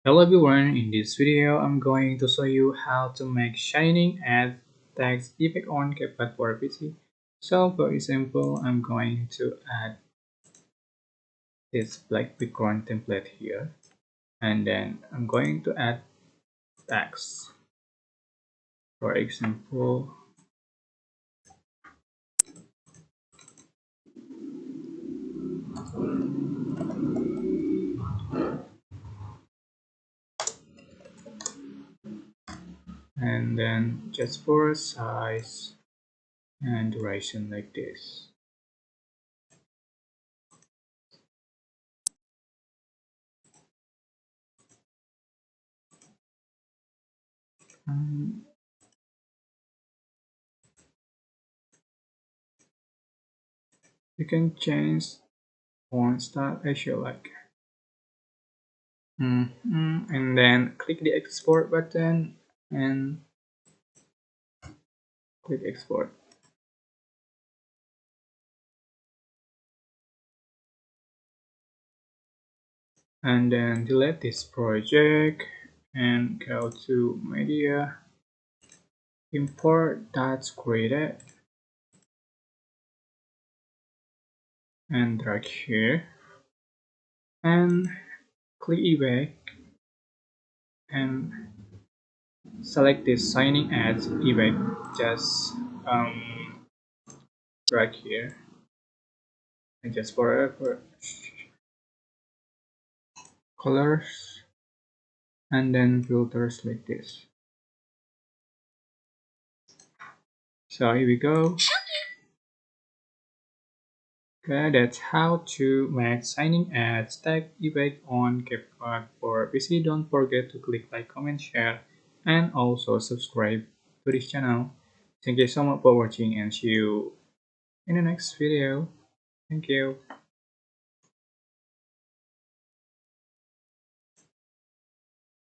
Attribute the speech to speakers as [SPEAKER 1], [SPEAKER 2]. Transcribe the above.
[SPEAKER 1] Hello everyone, in this video I'm going to show you how to make shining add text effect on CapCut for PC. So for example, I'm going to add this black background template here, and then I'm going to add text. For example, and then just for size and duration like this. Um, you can change font style as you like. And then click the export button and click export, and then delete this project and go to media, import that's created and drag here and click evac and select this signing as evac. Just drag here and just for colors and then filters like this. So here we go. Okay, that's how to make signing ads tag effect on CapCut for PC. Don't forget to click like, comment, share, and also subscribe to this channel. Thank you so much for watching and see you in the next video. Thank you.